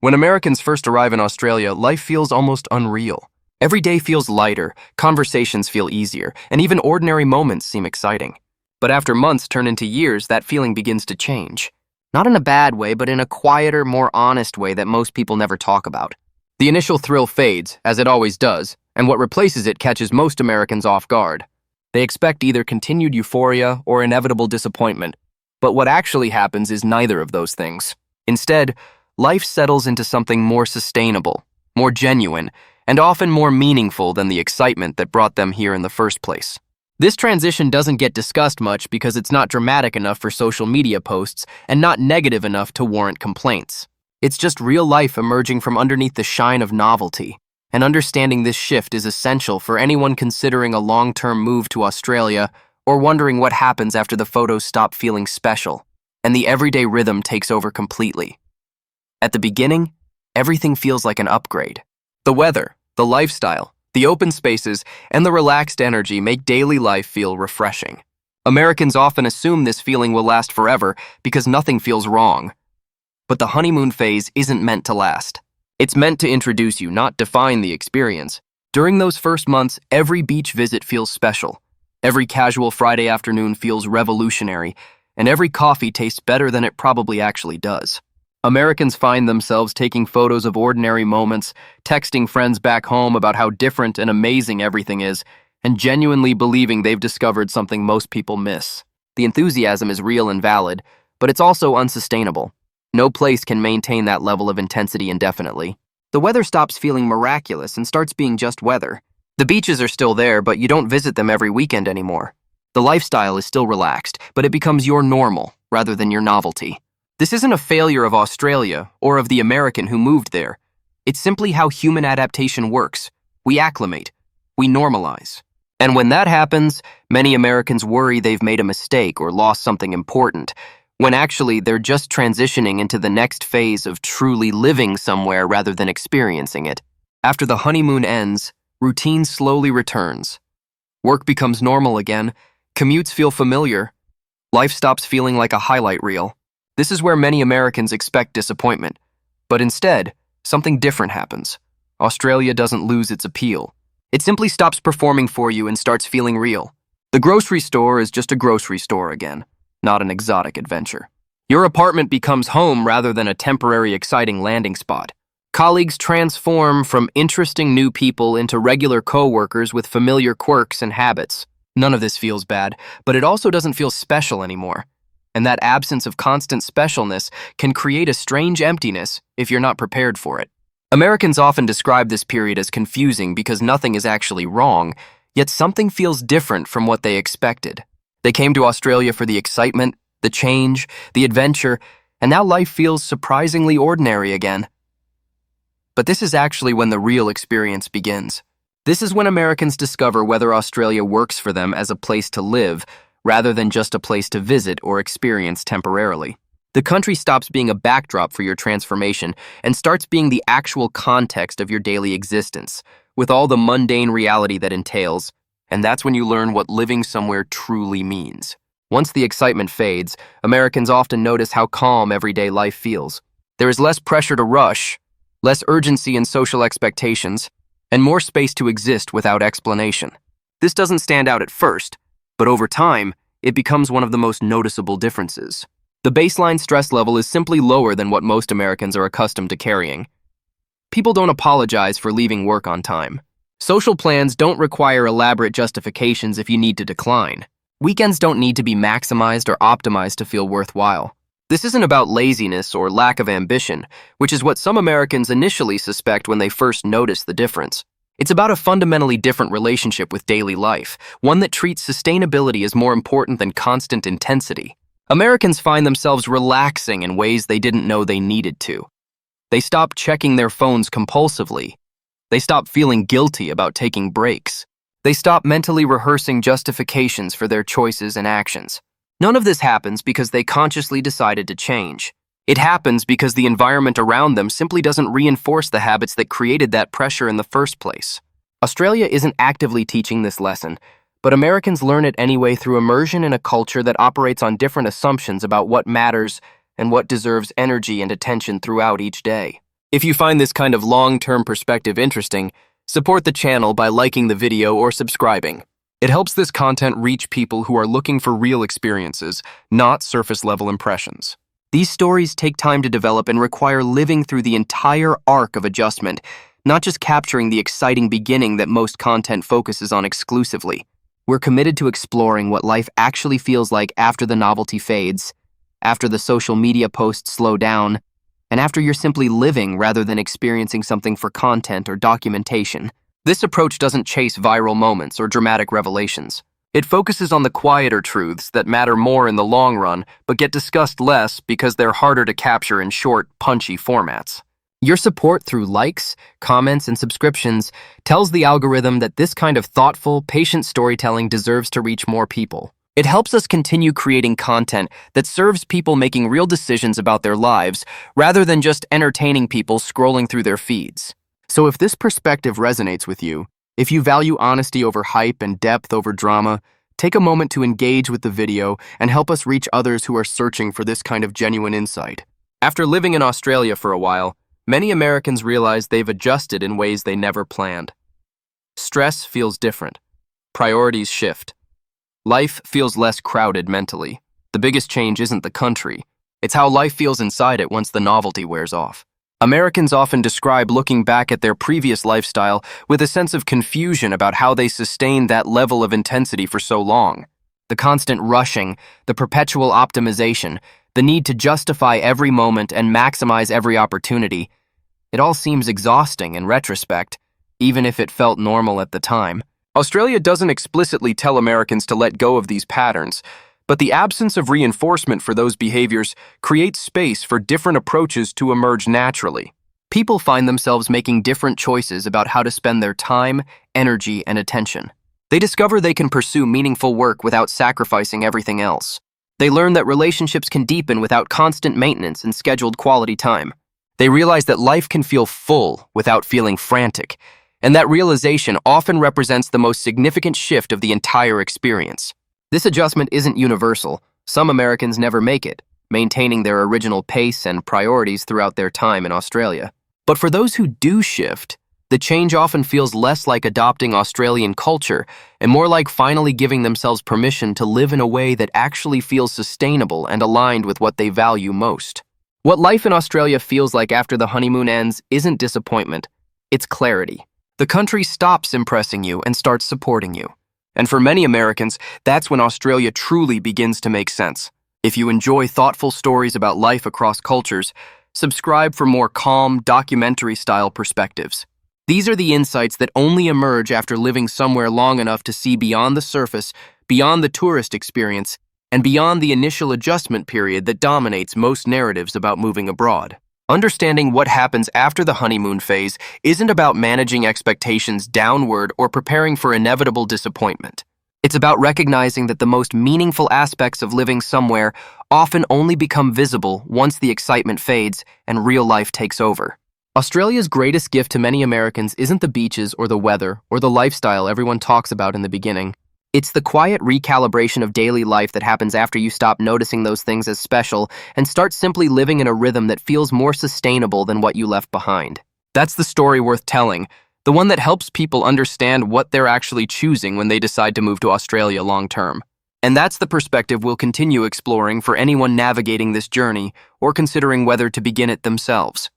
When Americans first arrive in Australia, life feels almost unreal. Every day feels lighter, conversations feel easier, and even ordinary moments seem exciting. But after months turn into years, that feeling begins to change. Not in a bad way, but in a quieter, more honest way that most people never talk about. The initial thrill fades, as it always does, and what replaces it catches most Americans off guard. They expect either continued euphoria or inevitable disappointment, but what actually happens is neither of those things. Instead, life settles into something more sustainable, more genuine, and often more meaningful than the excitement that brought them here in the first place. This transition doesn't get discussed much because it's not dramatic enough for social media posts and not negative enough to warrant complaints. It's just real life emerging from underneath the shine of novelty, and understanding this shift is essential for anyone considering a long-term move to Australia or wondering what happens after the photos stop feeling special and the everyday rhythm takes over completely. At the beginning, everything feels like an upgrade. The weather, the lifestyle, the open spaces, and the relaxed energy make daily life feel refreshing. Americans often assume this feeling will last forever because nothing feels wrong. But the honeymoon phase isn't meant to last. It's meant to introduce you, not define the experience. During those first months, every beach visit feels special. Every casual Friday afternoon feels revolutionary, and every coffee tastes better than it probably actually does. Americans find themselves taking photos of ordinary moments, texting friends back home about how different and amazing everything is, and genuinely believing they've discovered something most people miss. The enthusiasm is real and valid, but it's also unsustainable. No place can maintain that level of intensity indefinitely. The weather stops feeling miraculous and starts being just weather. The beaches are still there, but you don't visit them every weekend anymore. The lifestyle is still relaxed, but it becomes your normal rather than your novelty. This isn't a failure of Australia or of the American who moved there. It's simply how human adaptation works. We acclimate. We normalize. And when that happens, many Americans worry they've made a mistake or lost something important, when actually they're just transitioning into the next phase of truly living somewhere rather than experiencing it. After the honeymoon ends, routine slowly returns. Work becomes normal again, commutes feel familiar, life stops feeling like a highlight reel. This is where many Americans expect disappointment. But instead, something different happens. Australia doesn't lose its appeal. It simply stops performing for you and starts feeling real. The grocery store is just a grocery store again, not an exotic adventure. Your apartment becomes home rather than a temporary exciting landing spot. Colleagues transform from interesting new people into regular co-workers with familiar quirks and habits. None of this feels bad, but it also doesn't feel special anymore. And that absence of constant specialness can create a strange emptiness if you're not prepared for it. Americans often describe this period as confusing because nothing is actually wrong, yet something feels different from what they expected. They came to Australia for the excitement, the change, the adventure, and now life feels surprisingly ordinary again. But this is actually when the real experience begins. This is when Americans discover whether Australia works for them as a place to live, rather than just a place to visit or experience temporarily. The country stops being a backdrop for your transformation and starts being the actual context of your daily existence, with all the mundane reality that entails, and that's when you learn what living somewhere truly means. Once the excitement fades, Americans often notice how calm everyday life feels. There is less pressure to rush, less urgency in social expectations, and more space to exist without explanation. This doesn't stand out at first, but over time, it becomes one of the most noticeable differences. The baseline stress level is simply lower than what most Americans are accustomed to carrying. People don't apologize for leaving work on time. Social plans don't require elaborate justifications if you need to decline. Weekends don't need to be maximized or optimized to feel worthwhile. This isn't about laziness or lack of ambition, which is what some Americans initially suspect when they first notice the difference. It's about a fundamentally different relationship with daily life, one that treats sustainability as more important than constant intensity. Americans find themselves relaxing in ways they didn't know they needed to. They stop checking their phones compulsively. They stop feeling guilty about taking breaks. They stop mentally rehearsing justifications for their choices and actions. None of this happens because they consciously decided to change. It happens because the environment around them simply doesn't reinforce the habits that created that pressure in the first place. Australia isn't actively teaching this lesson, but Americans learn it anyway through immersion in a culture that operates on different assumptions about what matters and what deserves energy and attention throughout each day. If you find this kind of long-term perspective interesting, support the channel by liking the video or subscribing. It helps this content reach people who are looking for real experiences, not surface-level impressions. These stories take time to develop and require living through the entire arc of adjustment, not just capturing the exciting beginning that most content focuses on exclusively. We're committed to exploring what life actually feels like after the novelty fades, after the social media posts slow down, and after you're simply living rather than experiencing something for content or documentation. This approach doesn't chase viral moments or dramatic revelations. It focuses on the quieter truths that matter more in the long run, but get discussed less because they're harder to capture in short, punchy formats. Your support through likes, comments, and subscriptions tells the algorithm that this kind of thoughtful, patient storytelling deserves to reach more people. It helps us continue creating content that serves people making real decisions about their lives, rather than just entertaining people scrolling through their feeds. So if this perspective resonates with you, if you value honesty over hype and depth over drama, take a moment to engage with the video and help us reach others who are searching for this kind of genuine insight. After living in Australia for a while, many Americans realize they've adjusted in ways they never planned. Stress feels different. Priorities shift. Life feels less crowded mentally. The biggest change isn't the country. It's how life feels inside it once the novelty wears off. Americans often describe looking back at their previous lifestyle with a sense of confusion about how they sustained that level of intensity for so long. The constant rushing, the perpetual optimization, the need to justify every moment and maximize every opportunity. It all seems exhausting in retrospect, even if it felt normal at the time. Australia doesn't explicitly tell Americans to let go of these patterns, but the absence of reinforcement for those behaviors creates space for different approaches to emerge naturally. People find themselves making different choices about how to spend their time, energy, and attention. They discover they can pursue meaningful work without sacrificing everything else. They learn that relationships can deepen without constant maintenance and scheduled quality time. They realize that life can feel full without feeling frantic, and that realization often represents the most significant shift of the entire experience. This adjustment isn't universal. Some Americans never make it, maintaining their original pace and priorities throughout their time in Australia. But for those who do shift, the change often feels less like adopting Australian culture and more like finally giving themselves permission to live in a way that actually feels sustainable and aligned with what they value most. What life in Australia feels like after the honeymoon ends isn't disappointment, it's clarity. The country stops impressing you and starts supporting you. And for many Americans, that's when Australia truly begins to make sense. If you enjoy thoughtful stories about life across cultures, subscribe for more calm, documentary-style perspectives. These are the insights that only emerge after living somewhere long enough to see beyond the surface, beyond the tourist experience, and beyond the initial adjustment period that dominates most narratives about moving abroad. Understanding what happens after the honeymoon phase isn't about managing expectations downward or preparing for inevitable disappointment. It's about recognizing that the most meaningful aspects of living somewhere often only become visible once the excitement fades and real life takes over. Australia's greatest gift to many Americans isn't the beaches or the weather or the lifestyle everyone talks about in the beginning. It's the quiet recalibration of daily life that happens after you stop noticing those things as special and start simply living in a rhythm that feels more sustainable than what you left behind. That's the story worth telling, the one that helps people understand what they're actually choosing when they decide to move to Australia long term. And that's the perspective we'll continue exploring for anyone navigating this journey or considering whether to begin it themselves.